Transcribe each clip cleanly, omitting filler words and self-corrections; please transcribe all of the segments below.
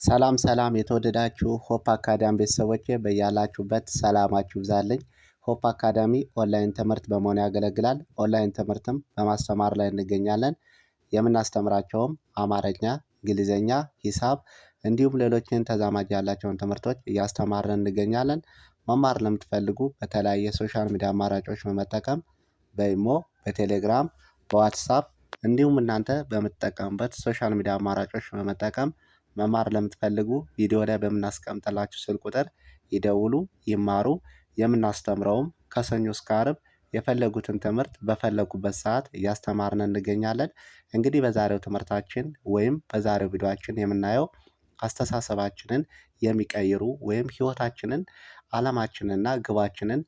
ሰላም ሰላም የተወደዳችሁ ሆፕ አካዳሚ ቤተሰቦቼ በያላችሁበት ሰላማችሁ ይብዛልኝ። ሆፕ አካዳሚ ኦንላይን ትምህርት በመሆን ያገለግላል። ኦንላይን ትምህርትም በማስተማር ላይ እንገኛለን። የምናስተምራቸውም አማርኛ፣ እንግሊዝኛ፣ ሂሳብ እንዲሁም ሌሎችን ተዛማጅ ያላቸውን ትምህርቶች እያስተማርን እንገኛለን። መማር ለምትፈልጉ በተለያየ ሶሻል ሚዲያ አማራጮች በመጠቀም በኢሞ፣ በቴሌግራም፣ በዋትሳፕ እንዲሁም እናንተ በምትጠቀሙበት ሶሻል ሚዲያ አማራጮች በመጠቀም መማር ለምትፈልጉ ቪዲዮ ላይ በምናስቀምጥላችሁ ስልክ ቁጥር ይደውሉ፣ ይማሩ። የምናስተምረውም ከሰኞ እስከ ዓርብ የፈለጉትን ትምህርት በፈለጉበት ሰዓት እያስተማርን እንገኛለን። እንግዲህ በዛሬው ትምህርታችን ወይም በዛሬው ቪዲዮአችን የምናየው አስተሳሰባችንን የሚቀይሩ ወይም ህይወታችንን፣ አላማችንንና ግባችንን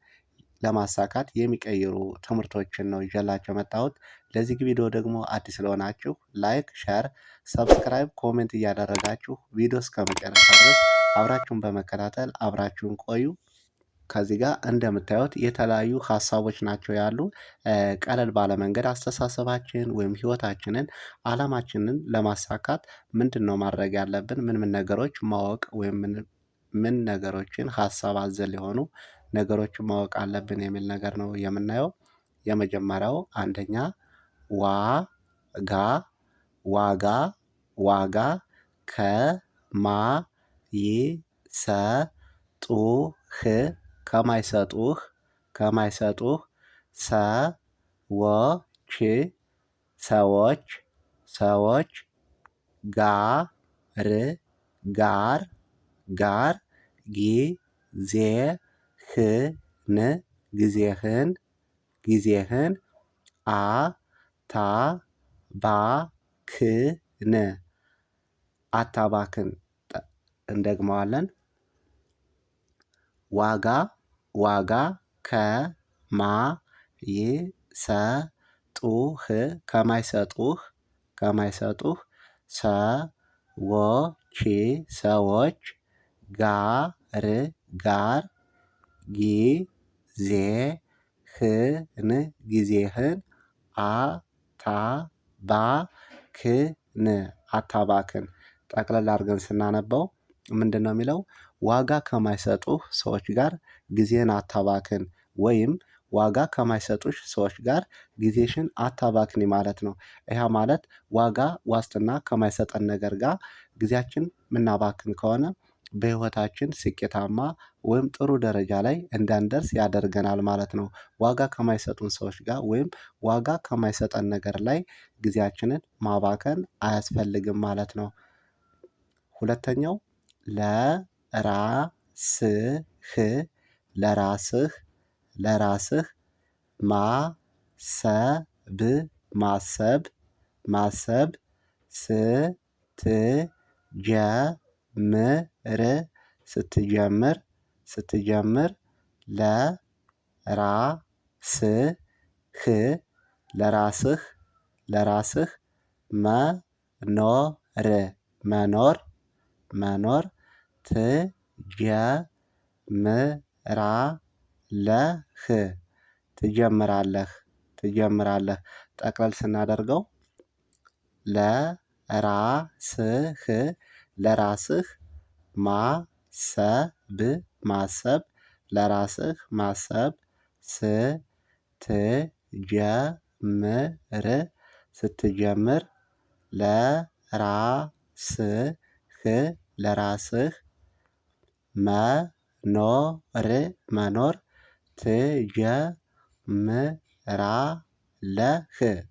ለማሳካት የሚቀይሩ ትምህርቶችን ነው ይዤላችሁ የመጣሁት። ለዚህ ቪዲዮ ደግሞ አዲስ ስለሆናችሁ ላይክ፣ ሼር፣ ሰብስክራይብ፣ ኮሜንት እያደረጋችሁ ቪዲዮ እስከመጨረሻ ድረስ አብራችሁን በመከታተል አብራችሁን ቆዩ። ከዚህ ጋር እንደምታዩት የተለያዩ ሀሳቦች ናቸው ያሉ። ቀለል ባለ መንገድ አስተሳሰባችን ወይም ህይወታችንን፣ አላማችንን ለማሳካት ምንድን ነው ማድረግ ያለብን፣ ምን ነገሮች ማወቅ ወይም ምን ነገሮችን ሀሳብ አዘል የሆኑ ነገሮችን ማወቅ አለብን የሚል ነገር ነው የምናየው። የመጀመሪያው አንደኛ ዋጋ ዋጋ ዋጋ ከማይሰጡህ ሰዎች ጋር ጊዜህን አታባክን። እንደግመዋለን። ዋጋ ከማይሰጡህ ሰዎች ጋር ጊዜህን አታባክን። ጠቅለል አድርገን ስናነበው ምንድን ነው የሚለው? ዋጋ ከማይሰጡህ ሰዎች ጋር ጊዜህን አታባክን ወይም ዋጋ ከማይሰጡሽ ሰዎች ጋር ጊዜሽን አታባክኒ ማለት ነው። ይህ ማለት ዋጋ ዋስትና ከማይሰጠን ነገር ጋር ጊዜያችን የምናባክን ከሆነ በህይወታችን ስኬታማ ወይም ጥሩ ደረጃ ላይ እንዳንደርስ ያደርገናል ማለት ነው። ዋጋ ከማይሰጡን ሰዎች ጋር ወይም ዋጋ ከማይሰጠን ነገር ላይ ጊዜያችንን ማባከን አያስፈልግም ማለት ነው። ሁለተኛው ለራስህ ማሰብ ስትጀምር ለራስህ መኖር ትጀምራለህ። ጠቅለል ስናደርገው ለራስህ ማሰብ ለራስህ ማሰብ ስትጀምር ለራስህ መኖር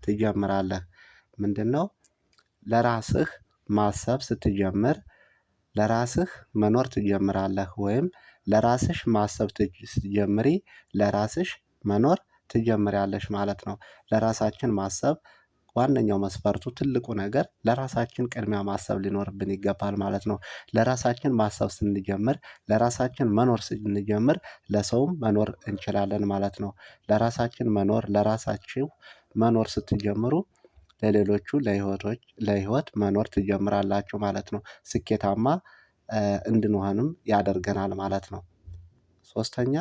ትጀምራለህ። ምንድነው? ለራስህ ማሰብ ስትጀምር ለራስህ መኖር ትጀምራለህ ወይም ለራስሽ ማሰብ ስትጀምሪ ለራስሽ መኖር ትጀምሪያለሽ ማለት ነው። ለራሳችን ማሰብ ዋነኛው መስፈርቱ ትልቁ ነገር ለራሳችን ቅድሚያ ማሰብ ሊኖርብን ይገባል ማለት ነው። ለራሳችን ማሰብ ስንጀምር ለራሳችን መኖር ስንጀምር ለሰውም መኖር እንችላለን ማለት ነው። ለራሳችን መኖር ለራሳችሁ መኖር ስትጀምሩ ለሌሎቹ ለህይወት መኖር ትጀምራላችሁ ማለት ነው። ስኬታማ እንድንሆንም ያደርገናል ማለት ነው። ሶስተኛ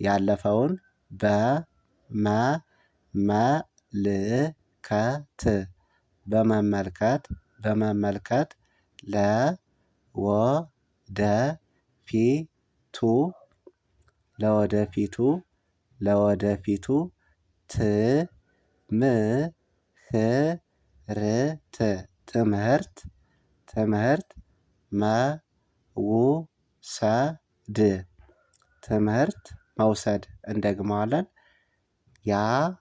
ያለፈውን በመመልከት በመመልከት በመመልከት ለወደፊቱ ለወደፊቱ ለወደፊቱ ትምህርት ትምህርት ትምህርት መውሰድ ትምህርት መውሰድ እንደግመዋለን። ያለፈውን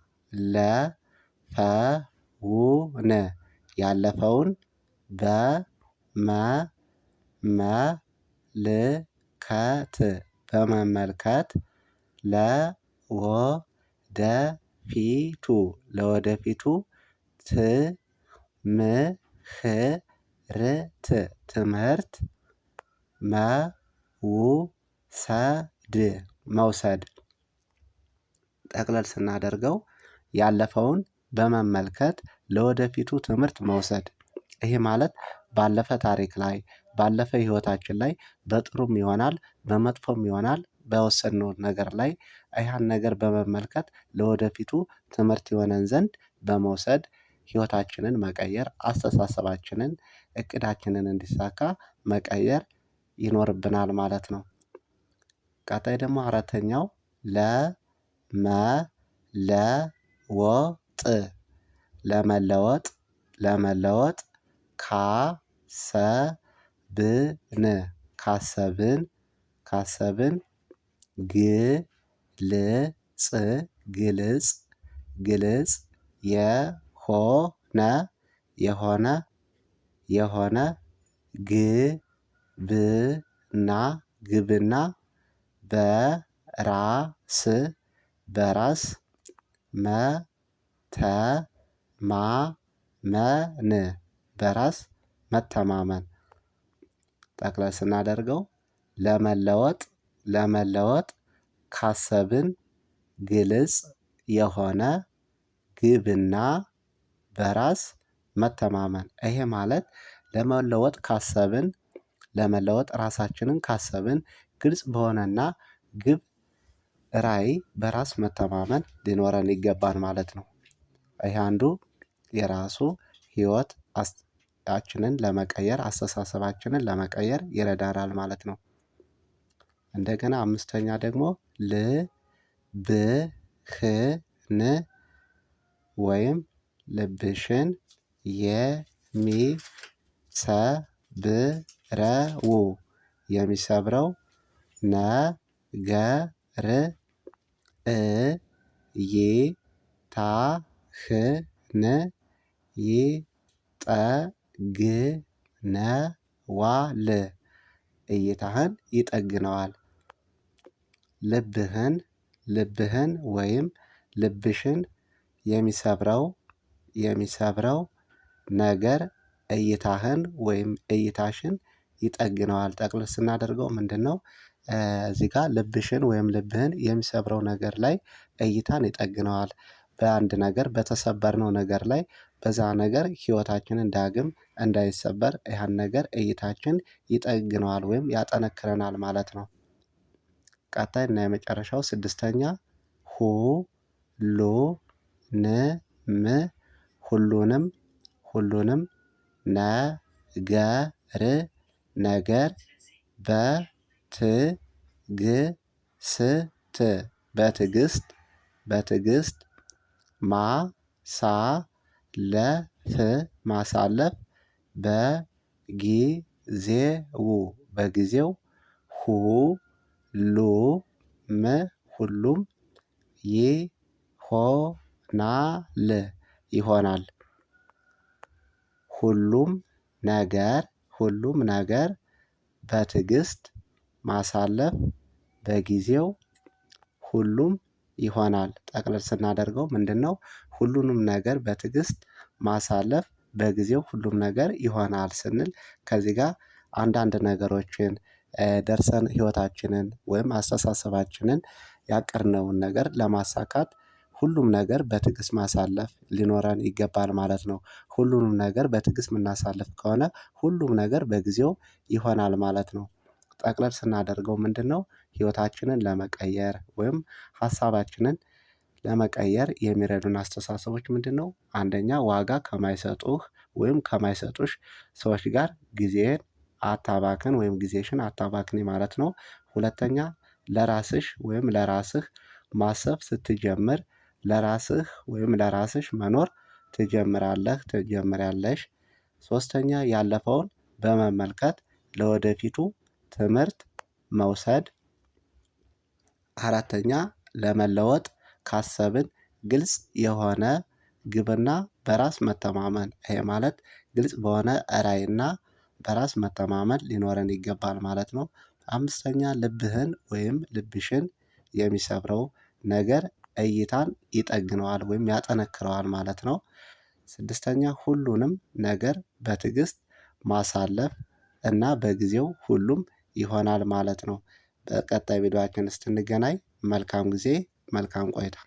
ያለፈውን በመመልከት በመመልከት ለወደፊቱ ለወደፊቱ ትምህርት መውሰድ መውሰድ ጠቅለል ስናደርገው ያለፈውን በመመልከት ለወደፊቱ ትምህርት መውሰድ። ይሄ ማለት ባለፈ ታሪክ ላይ ባለፈ ህይወታችን ላይ በጥሩም ይሆናል በመጥፎም ይሆናል በወሰድነው ነገር ላይ ያን ነገር በመመልከት ለወደፊቱ ትምህርት ይሆነን ዘንድ በመውሰድ ህይወታችንን መቀየር አስተሳሰባችንን እቅዳችንን እንዲሳካ መቀየር ይኖርብናል ማለት ነው። ቀጣይ ደግሞ አራተኛው ለመለወጥ ለመለወጥ ለመለወጥ ካሰብን ካሰብን ካሰብን ግልጽ ግልጽ ግልጽ የሆነ የሆነ የሆነ ግብና ግብና በራስ በራስ መተማመን በራስ መተማመን ጠቅለል ስናደርገው ለመለወጥ ለመለወጥ ካሰብን ግልጽ የሆነ ግብና በራስ መተማመን። ይሄ ማለት ለመለወጥ ካሰብን ለመለወጥ ራሳችንን ካሰብን ግልጽ በሆነና ግብ ራዕይ በራስ መተማመን ሊኖረን ይገባል ማለት ነው። ይሄ አንዱ የራሱ ህይወት ችንን ለመቀየር አስተሳሰባችንን ለመቀየር ይረዳናል ማለት ነው። እንደገና አምስተኛ ደግሞ ልብህን ወይም ልብሽን የሚሰብረው ነገር እይታህን ይጠግነዋል እይታህን ይጠግነዋል። ልብህን ወይም ልብሽን የሚሰብረው ነገር እይታህን ወይም እይታሽን ይጠግነዋል። ጠቅለል ስናደርገው ምንድነው? እዚህ ጋር ልብሽን ወይም ልብህን የሚሰብረው ነገር ላይ እይታን ይጠግነዋል። በአንድ ነገር በተሰበርነው ነገር ላይ በዛ ነገር ህይወታችንን ዳግም እንዳይሰበር ያን ነገር እይታችን ይጠግነዋል ወይም ያጠነክረናል ማለት ነው። ቀጣይ እና የመጨረሻው ስድስተኛ ሁሉንም ነገር በትዕግስት ማሳለፍ በጊዜው ሁሉም ይሆናል። ሁሉም ነገር በትዕግስት ማሳለፍ በጊዜው ሁሉም ይሆናል። ጠቅለል ስናደርገው ምንድነው? ሁሉንም ነገር በትዕግስት ማሳለፍ በጊዜው ሁሉም ነገር ይሆናል ስንል ከዚህ ጋር አንዳንድ ነገሮችን ደርሰን ህይወታችንን ወይም አስተሳሰባችንን ያቀድነውን ነገር ለማሳካት ሁሉም ነገር በትዕግስት ማሳለፍ ሊኖረን ይገባል ማለት ነው። ሁሉንም ነገር በትዕግስት የምናሳልፍ ከሆነ ሁሉም ነገር በጊዜው ይሆናል ማለት ነው። ጠቅለል ስናደርገው ምንድነው? ህይወታችንን ለመቀየር ወይም ሀሳባችንን ለመቀየር የሚረዱን አስተሳሰቦች ምንድነው? አንደኛ ዋጋ ከማይሰጡህ ወይም ከማይሰጡሽ ሰዎች ጋር ጊዜህን አታባክን ወይም ጊዜሽን አታባክኒ ማለት ነው። ሁለተኛ ለራስሽ ወይም ለራስህ ማሰብ ስትጀምር ለራስህ ወይም ለራስሽ መኖር ትጀምራለህ ትጀምሪያለሽ። ሶስተኛ ያለፈውን በመመልከት ለወደፊቱ ትምህርት መውሰድ። አራተኛ ለመለወጥ ካሰብን ግልጽ የሆነ ግብና በራስ መተማመን ይሄ ማለት ግልጽ በሆነ ራዕይና በራስ መተማመን ሊኖረን ይገባል ማለት ነው። አምስተኛ ልብህን ወይም ልብሽን የሚሰብረው ነገር እይታን ይጠግነዋል ወይም ያጠነክረዋል ማለት ነው። ስድስተኛ ሁሉንም ነገር በትዕግስት ማሳለፍ እና በጊዜው ሁሉም ይሆናል ማለት ነው። በቀጣይ ቪዲዮአችን እስክንገናኝ መልካም ጊዜ መልካም ቆይታ